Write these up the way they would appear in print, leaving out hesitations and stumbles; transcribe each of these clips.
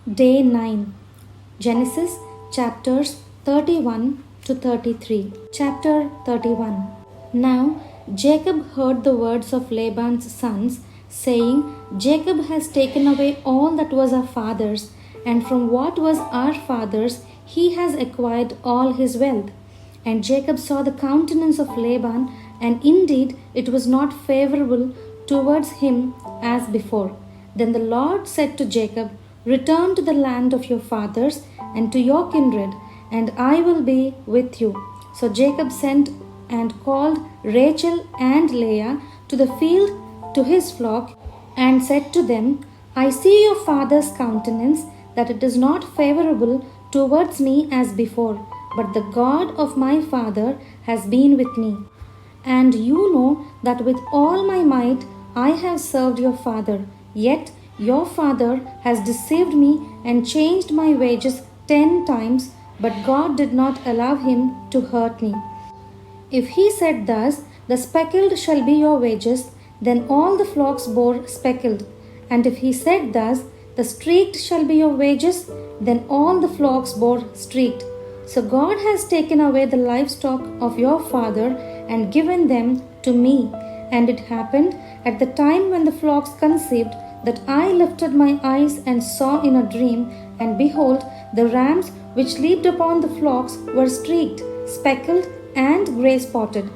Day 9. Genesis chapters 31 to 33. Chapter 31. Now Jacob heard the words of Laban's sons, saying, Jacob has taken away all that was our father's, and from what was our father's he has acquired all his wealth. And Jacob saw the countenance of Laban, and indeed it was not favorable towards him as before. Then the Lord said to Jacob, Return to the land of your fathers and to your kindred, and I will be with you. So Jacob sent and called Rachel and Leah to the field to his flock, and said to them, I see your father's countenance, that it is not favorable towards me as before, but the God of my father has been with me. And you know that with all my might I have served your father, yet your father has deceived me and changed my wages 10 times, but God did not allow him to hurt me. If he said thus, the speckled shall be your wages, then all the flocks bore speckled. And if he said thus, the streaked shall be your wages, then all the flocks bore streaked. So God has taken away the livestock of your father and given them to me. And it happened at the time when the flocks conceived, that I lifted my eyes and saw in a dream, and behold, the rams which leaped upon the flocks were streaked, speckled, and grey spotted.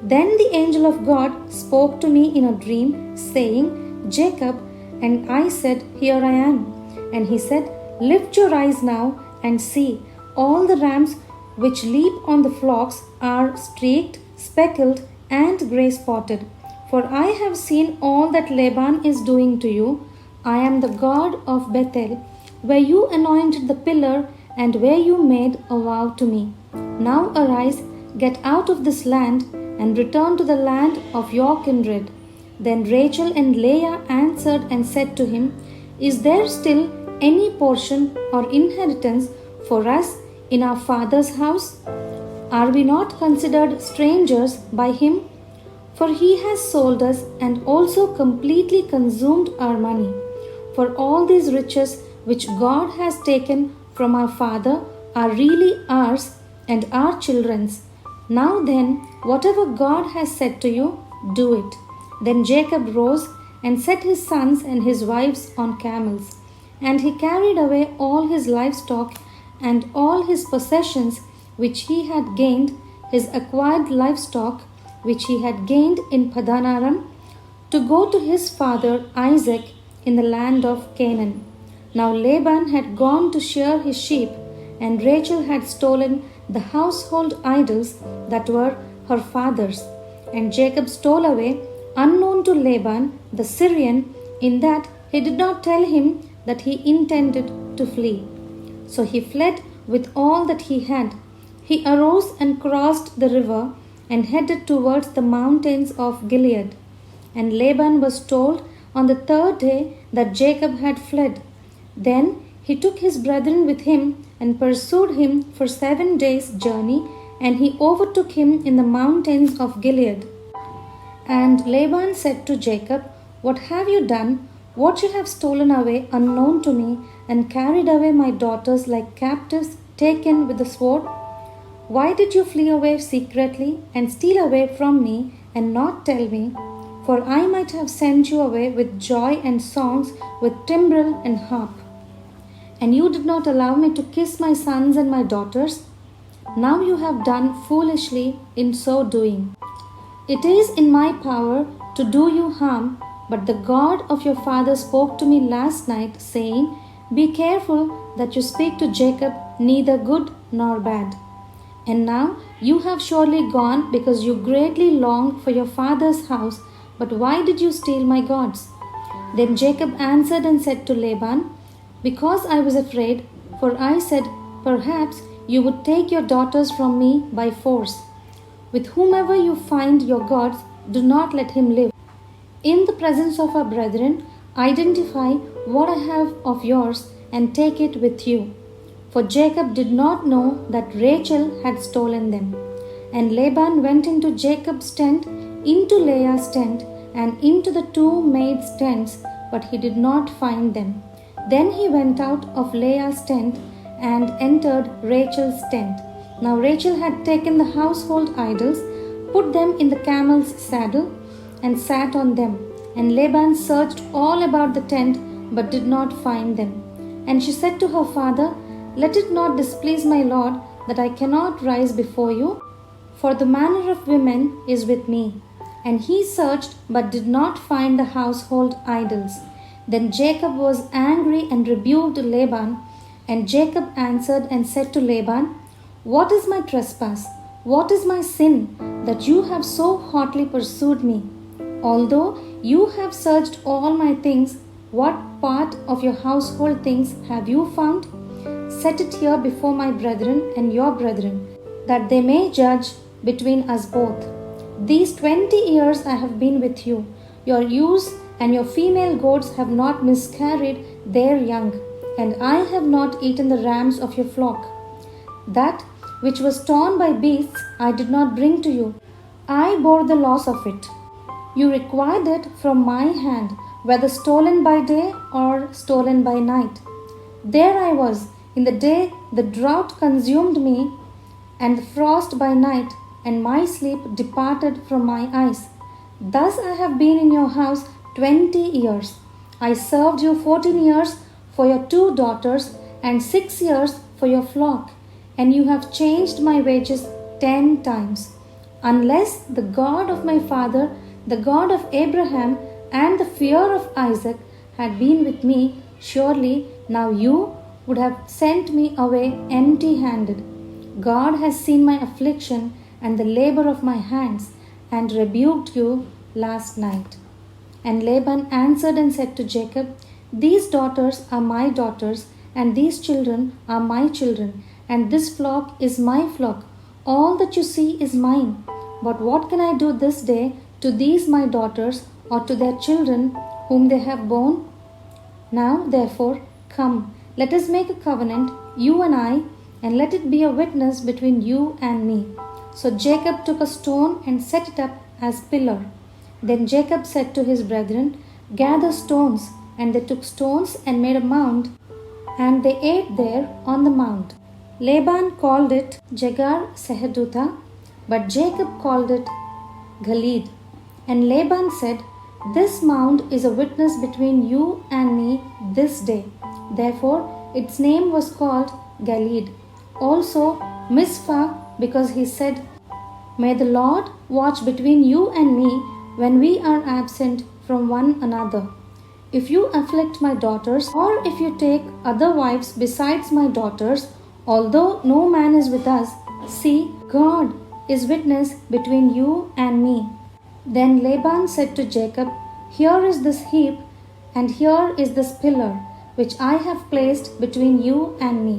Then the angel of God spoke to me in a dream, saying, Jacob, and I said, Here I am. And he said, Lift your eyes now and see, all the rams which leap on the flocks are streaked, speckled, and grey spotted. For I have seen all that Laban is doing to you. I am the God of Bethel, where you anointed the pillar and where you made a vow to me. Now arise, get out of this land, and return to the land of your kindred. Then Rachel and Leah answered and said to him, Is there still any portion or inheritance for us in our father's house? Are we not considered strangers by him? For he has sold us and also completely consumed our money. For all these riches which God has taken from our father are really ours and our children's. Now then, whatever God has said to you, do it. Then Jacob rose and set his sons and his wives on camels. And he carried away all his livestock and all his possessions which he had gained, his acquired livestock which he had gained in Paddan Aram, to go to his father Isaac in the land of Canaan. Now Laban had gone to shear his sheep, and Rachel had stolen the household idols that were her father's. And Jacob stole away, unknown to Laban the Syrian, in that he did not tell him that he intended to flee. So he fled with all that he had. He arose and crossed the river and headed towards the mountains of Gilead. And Laban was told on the third day that Jacob had fled. Then he took his brethren with him and pursued him for 7 days' journey, and he overtook him in the mountains of Gilead. And Laban said to Jacob, What have you done? What you have stolen away unknown to me, and carried away my daughters like captives taken with the sword? Why did you flee away secretly and steal away from me and not tell me? For I might have sent you away with joy and songs, with timbrel and harp. And you did not allow me to kiss my sons and my daughters. Now you have done foolishly in so doing. It is in my power to do you harm, but the God of your father spoke to me last night, saying, Be careful that you speak to Jacob neither good nor bad. And now you have surely gone because you greatly longed for your father's house, but why did you steal my gods? Then Jacob answered and said to Laban, Because I was afraid, for I said, Perhaps you would take your daughters from me by force. With whomever you find your gods, do not let him live. In the presence of our brethren, identify what I have of yours and take it with you. For Jacob did not know that Rachel had stolen them. And Laban went into Jacob's tent, into Leah's tent, and into the two maids' tents, but he did not find them. Then he went out of Leah's tent and entered Rachel's tent. Now Rachel had taken the household idols, put them in the camel's saddle, and sat on them. And Laban searched all about the tent, but did not find them. And she said to her father, "Let it not displease my lord that I cannot rise before you, for the manner of women is with me." And he searched, but did not find the household idols. Then Jacob was angry and rebuked Laban. And Jacob answered and said to Laban, "What is my trespass? What is my sin, that you have so hotly pursued me? Although you have searched all my things, what part of your household things have you found? Set it here before my brethren and your brethren, that they may judge between us both. These 20 years I have been with you. Your ewes and your female goats have not miscarried their young, and I have not eaten the rams of your flock. That which was torn by beasts I did not bring to you. I bore the loss of it. You required it from my hand, whether stolen by day or stolen by night. There I was in the day the drought consumed me, and the frost by night, and my sleep departed from my eyes. Thus I have been in your house 20 years. I served you 14 years for your 2 daughters, and 6 years for your flock, and you have changed my wages 10 times. Unless the God of my father, the God of Abraham, and the fear of Isaac had been with me, surely now you would have sent me away empty-handed. God has seen my affliction and the labor of my hands, and rebuked you last night." And Laban answered and said to Jacob, "These daughters are my daughters, and these children are my children, and this flock is my flock. All that you see is mine. But what can I do this day to these my daughters, or to their children whom they have borne? Now therefore come, let us make a covenant, you and I, and let it be a witness between you and me." So Jacob took a stone and set it up as pillar. Then Jacob said to his brethren, "Gather stones." And they took stones and made a mound, and they ate there on the mound. Laban called it Jegar Sahadutha, but Jacob called it Gilead. And Laban said, "This mound is a witness between you and me this day." Therefore its name was called Gilead. Also Mizpah, because he said, "May the Lord watch between you and me when we are absent from one another. If you afflict my daughters, or if you take other wives besides my daughters, although no man is with us, see, God is witness between you and me." Then Laban said to Jacob, "Here is this heap, and here is this pillar, which I have placed between you and me.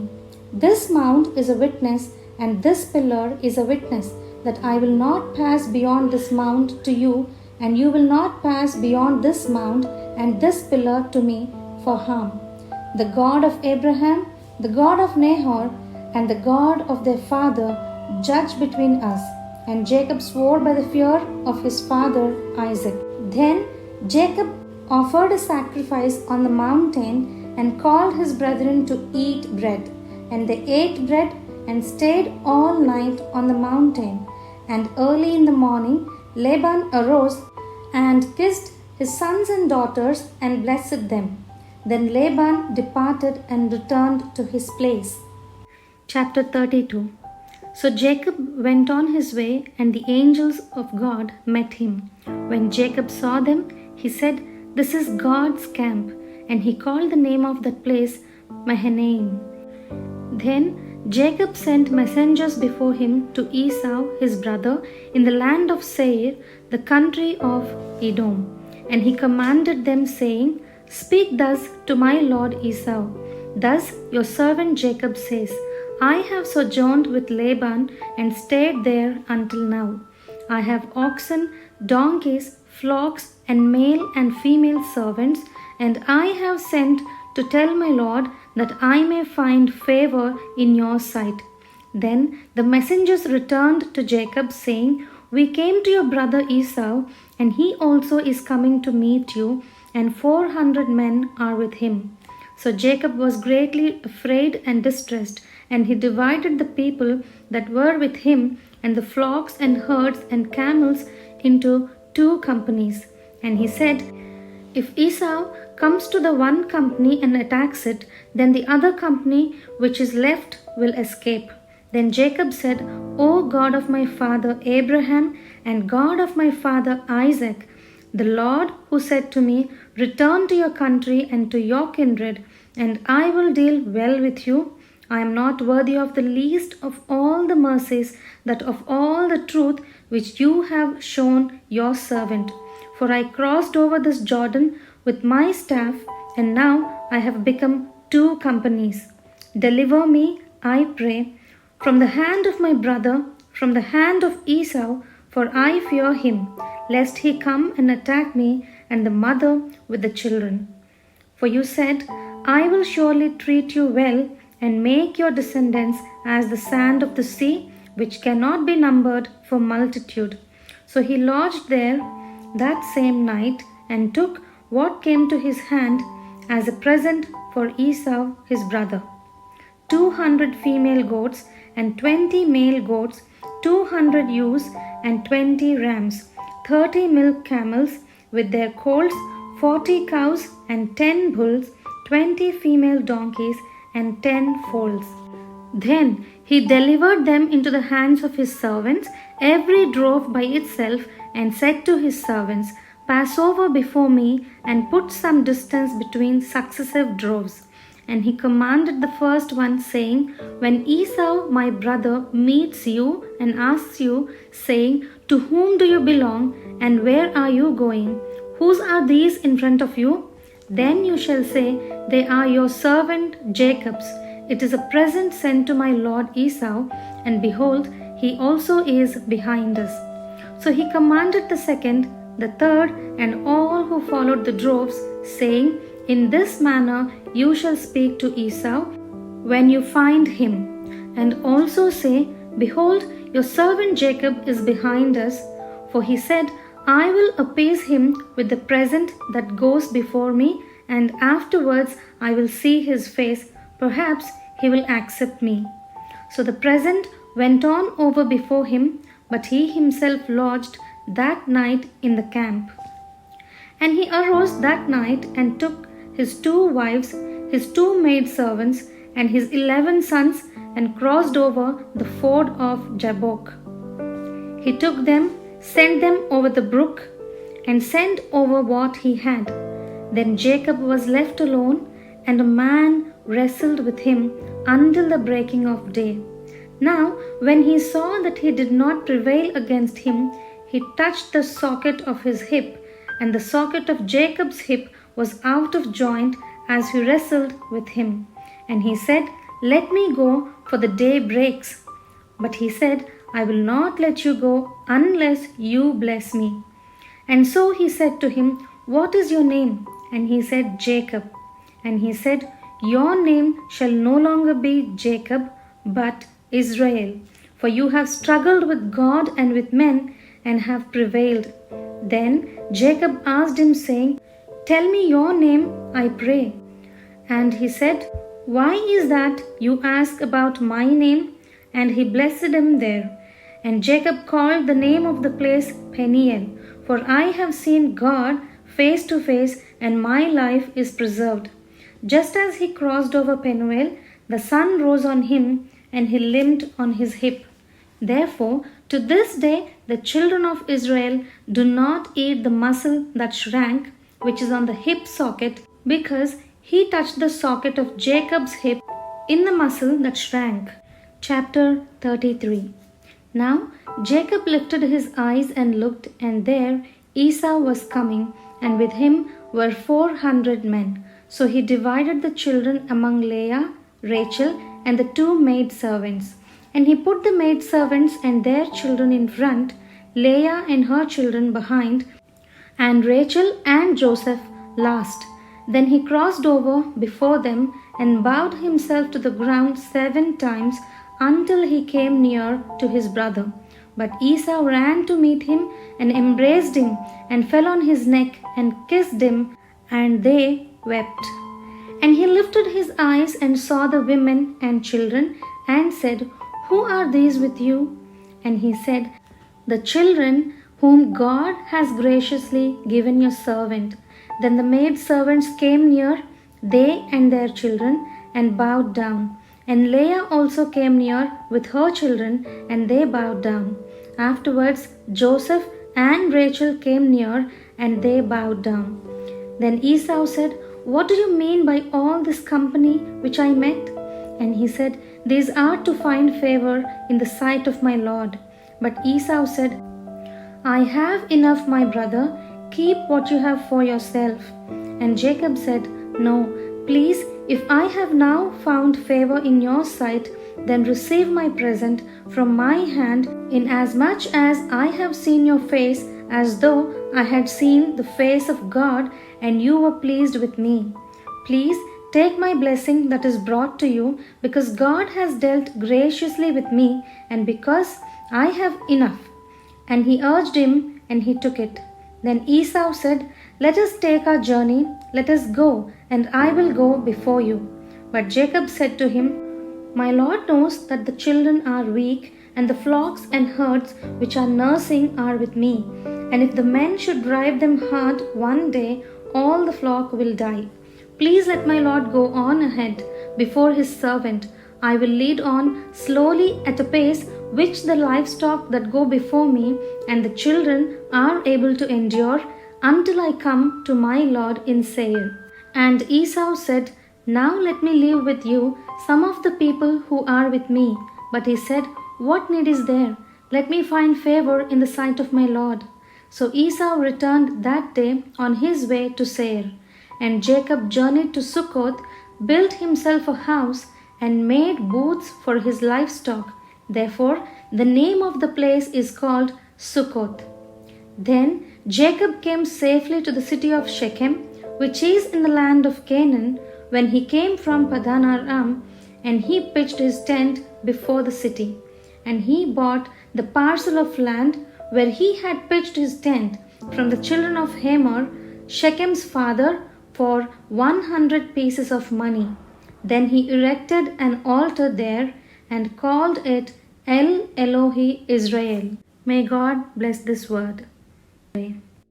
This mound is a witness, and this pillar is a witness, that I will not pass beyond this mound to you, and you will not pass beyond this mound and this pillar to me for harm. The God of Abraham, the God of Nahor, and the God of their father judge between us." And Jacob swore by the fear of his father Isaac. Then Jacob offered a sacrifice on the mountain and called his brethren to eat bread. And they ate bread and stayed all night on the mountain. And early in the morning Laban arose and kissed his sons and daughters and blessed them. Then Laban departed and returned to his place. Chapter 32. So Jacob went on his way, and the angels of God met him. When Jacob saw them, he said, "This is God's camp." And he called the name of that place Mahanaim. Then Jacob sent messengers before him to Esau his brother in the land of Seir, the country of Edom. And he commanded them, saying, "Speak thus to my lord Esau. Thus your servant Jacob says, I have sojourned with Laban and stayed there until now. I have oxen, donkeys, flocks, and male and female servants, and I have sent to tell my lord that I may find favor in your sight." Then the messengers returned to Jacob, saying, "We came to your brother Esau, and he also is coming to meet you, and 400 men are with him." So Jacob was greatly afraid and distressed, and he divided the people that were with him and the flocks and herds and camels into 2 companies. And he said, "If Esau comes to the one company and attacks it, then the other company which is left will escape." Then Jacob said, "O God of my father Abraham and God of my father Isaac, the Lord who said to me, 'Return to your country and to your kindred, and I will deal well with you,' I am not worthy of the least of all the mercies, that of all the truth which you have shown your servant. For I crossed over this Jordan with my staff, and now I have become 2 companies. Deliver me, I pray, from the hand of my brother, from the hand of Esau, for I fear him, lest he come and attack me and the mother with the children. For you said, I will surely treat you well and make your descendants as the sand of the sea, which cannot be numbered for multitude." So he lodged there that same night and took what came to his hand as a present for Esau his brother: 200 female goats and 20 male goats, 200 ewes and 20 rams, 30 milk camels with their colts, 40 cows and 10 bulls, 20 female donkeys and 10 foals. Then he delivered them into the hands of his servants, every drove by itself, and said to his servants, "Pass over before me and put some distance between successive droves." And he commanded the first one, saying, "When Esau my brother meets you and asks you, saying, 'To whom do you belong, and where are you going? Whose are these in front of you?' Then you shall say, 'They are your servant Jacob's. It is a present sent to my lord Esau, and behold, he also is behind us.'" So he commanded the second, the third, and all who followed the droves, saying, "In this manner you shall speak to Esau when you find him, and also say, 'Behold, your servant Jacob is behind us.' For he said, 'I will appease him with the present that goes before me, and afterwards I will see his face. Perhaps he will accept me.' So the present went on over before him, but he himself lodged that night in the camp. And he arose that night and took his 2 wives, his 2 maidservants, and his 11 sons, and crossed over the ford of Jabbok. He took them, sent them over the brook, and sent over what he had. Then Jacob was left alone, and a man wrestled with him until the breaking of day. Now, when he saw that he did not prevail against him, he touched the socket of his hip, and the socket of Jacob's hip was out of joint as he wrestled with him. And he said, "Let me go, for the day breaks." But he said, "I will not let you go unless you bless me." And so he said to him, "What is your name?" And he said, "Jacob." And he said, "Your name shall no longer be Jacob, but Israel, for you have struggled with God and with men, and have prevailed." Then Jacob asked him, saying, "Tell me your name, I pray." And he said, "Why is that you ask about my name?" And he blessed him there. And Jacob called the name of the place Peniel, "For I have seen God face to face, and my life is preserved." Just as he crossed over Penuel, the sun rose on him, and he limped on his hip. Therefore, to this day, the children of Israel do not eat the muscle that shrank, which is on the hip socket, because he touched the socket of Jacob's hip in the muscle that shrank. Chapter 33. Now Jacob lifted his eyes and looked, and there Esau was coming, and with him were 400 men. So he divided the children among Leah, Rachel, and the 2 maidservants. And he put the maidservants and their children in front, Leah and her children behind, and Rachel and Joseph last. Then he crossed over before them and bowed himself to the ground 7 times until he came near to his brother. But Esau ran to meet him and embraced him and fell on his neck and kissed him, and they wept. And he lifted his eyes and saw the women and children, and said, Who are these with you? And he said, The children whom God has graciously given your servant. Then the maidservants came near, they and their children, and bowed down. And Leah also came near with her children, and they bowed down. Afterwards Joseph and Rachel came near, and they bowed down. Then Esau said, What do you mean by all this company which I met? And he said, These are to find favor in the sight of my Lord. But Esau said, I have enough, my brother. Keep what you have for yourself. And Jacob said, No, please, if I have now found favor in your sight, then receive my present from my hand, inasmuch as I have seen your face as though I had seen the face of God, and you were pleased with me. Please take my blessing that is brought to you, because God has dealt graciously with me, and because I have enough. And he urged him, and he took it. Then Esau said, Let us take our journey, let us go, and I will go before you. But Jacob said to him, My Lord knows that the children are weak, and the flocks and herds which are nursing are with me. And if the men should drive them hard one day, all the flock will die. Please let my Lord go on ahead before his servant. I will lead on slowly at a pace which the livestock that go before me and the children are able to endure until I come to my Lord in Seir. And Esau said, Now let me leave with you some of the people who are with me. But he said, What need is there? Let me find favor in the sight of my Lord. So Esau returned that day on his way to Seir. And Jacob journeyed to Succoth, built himself a house, and made booths for his livestock. Therefore, the name of the place is called Succoth. Then Jacob came safely to the city of Shechem, which is in the land of Canaan, when he came from Padan Aram, and he pitched his tent before the city. And he bought the parcel of land where he had pitched his tent from the children of Hamor, Shechem's father, for 100 pieces of money. Then he erected an altar there and called it El Elohi Israel. May God bless this word. Amen.